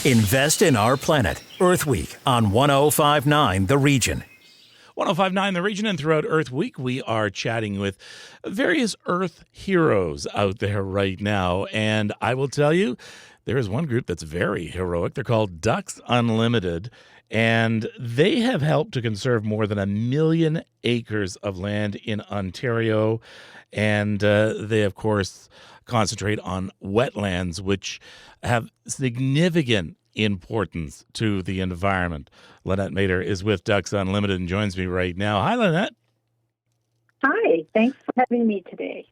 Invest in our planet. Earth Week on 1059 The Region. 1059 The Region, and throughout Earth Week, we are chatting with various Earth heroes out there right now. And I will tell you, there is one group that's very heroic. They're called Ducks Unlimited, and they have helped to conserve more than 1 million acres of land in Ontario. And they, of course, concentrate on wetlands, which have significant importance to the environment. Lynette Mader is with Ducks Unlimited and joins me right now. Hi, Lynette. Hi, thanks for having me today.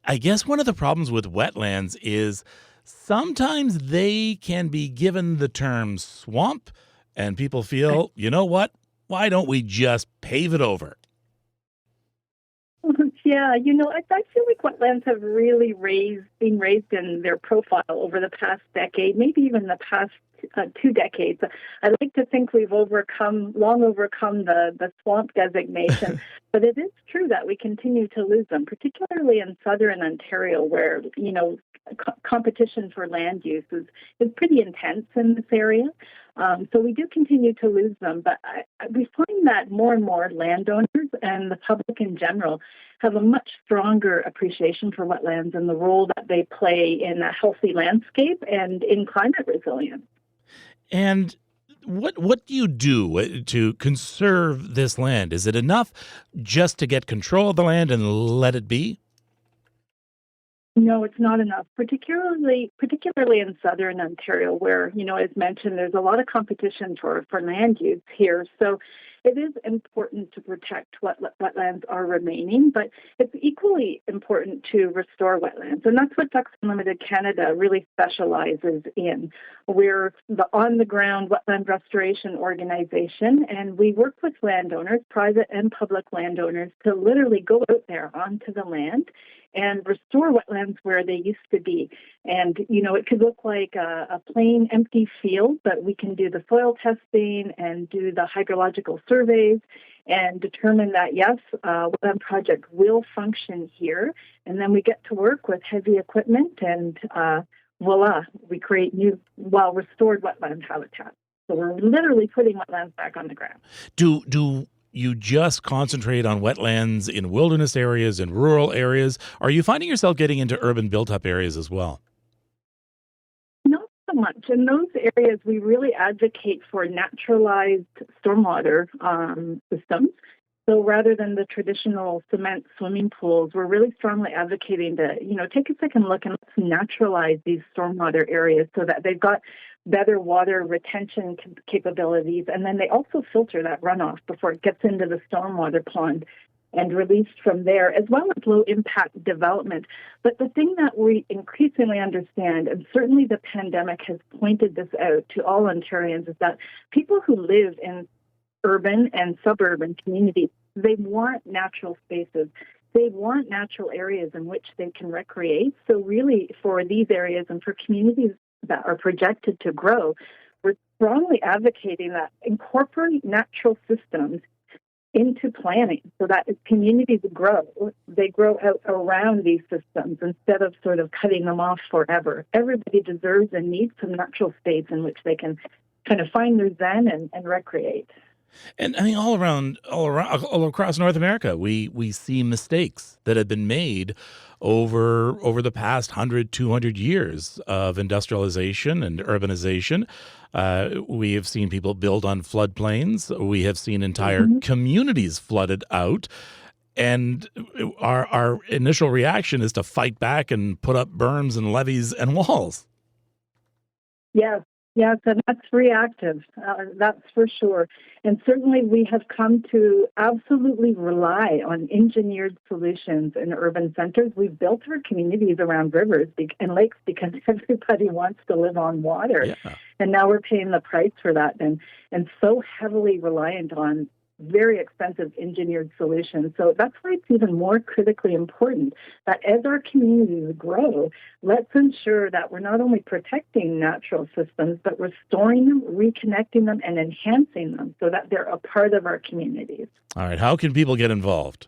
I guess one of the problems with wetlands is sometimes they can be given the term swamp, and people feel, you know what? Why don't we just pave it over? Yeah, I feel like wetlands have really been raised in their profile over the past decade, maybe even the past 2 decades. I like to think we've long overcome the swamp designation, but it is true that we continue to lose them, particularly in southern Ontario, where, competition for land use is pretty intense in this area. So we do continue to lose them, but we find that more and more landowners and the public in general have a much stronger appreciation for wetlands and the role that they play in a healthy landscape and in climate resilience. And what do you do to conserve this land? Is it enough just to get control of the land and let it be? No, it's not enough, particularly in southern Ontario, where, as mentioned, there's a lot of competition for land use here. So it is important to protect what wetlands are remaining, but it's equally important to restore wetlands. And that's what Ducks Unlimited Canada really specializes in. We're the on-the-ground wetland restoration organization, and we work with landowners, private and public landowners, to literally go out there onto the land and restore wetlands where they used to be. And, it could look like a plain empty field, but we can do the soil testing and do the hydrological surveys and determine that, yes, wetland project will function here. And then we get to work with heavy equipment and voila, we create restored wetland habitat. So we're literally putting wetlands back on the ground. Do you just concentrate on wetlands in wilderness areas and rural areas? Are you finding yourself getting into urban built-up areas as well? Not so much. In those areas, we really advocate for naturalized stormwater systems. So rather than the traditional cement swimming pools, we're really strongly advocating to, take a second look and let's naturalize these stormwater areas so that they've got better water retention capabilities. And then they also filter that runoff before it gets into the stormwater pond and released from there, as well as low impact development. But the thing that we increasingly understand, and certainly the pandemic has pointed this out to all Ontarians, is that people who live in urban and suburban communities, they want natural spaces. They want natural areas in which they can recreate. So really for these areas and for communities that are projected to grow, we're strongly advocating that incorporate natural systems into planning so that as communities grow, they grow out around these systems instead of sort of cutting them off forever. Everybody deserves and needs some natural space in which they can kind of find their zen and recreate. And I mean, all across North America, we see mistakes that have been made over the past 100, 200 years of industrialization and urbanization. We have seen people build on floodplains. We have seen entire communities flooded out. And our initial reaction is to fight back and put up berms and levees and walls. Yes, and that's reactive, that's for sure. And certainly we have come to absolutely rely on engineered solutions in urban centers. We've built our communities around rivers and lakes because everybody wants to live on water. Yeah. And now we're paying the price for that and so heavily reliant on very expensive engineered solutions. So that's why it's even more critically important that as our communities grow, let's ensure that we're not only protecting natural systems, but restoring them, reconnecting them, and enhancing them so that they're a part of our communities. All right. How can people get involved?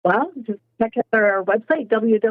Well, just check out our website, www.ducks.ca.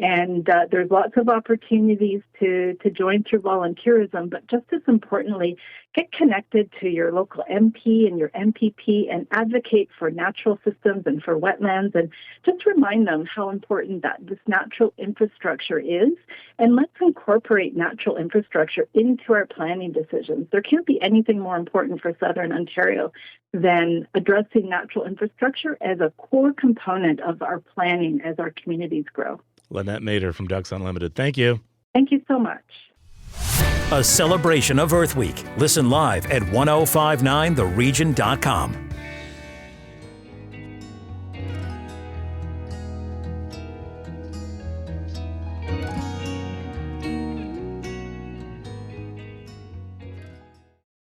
And there's lots of opportunities to join through volunteerism, but just as importantly, get connected to your local MP and your MPP and advocate for natural systems and for wetlands, and just remind them how important that this natural infrastructure is. And let's incorporate natural infrastructure into our planning decisions. There can't be anything more important for Southern Ontario than addressing natural infrastructure as a core component of our planning as our communities grow. Lynette Mader from Ducks Unlimited. Thank you. Thank you so much. A celebration of Earth Week. Listen live at 1059theregion.com.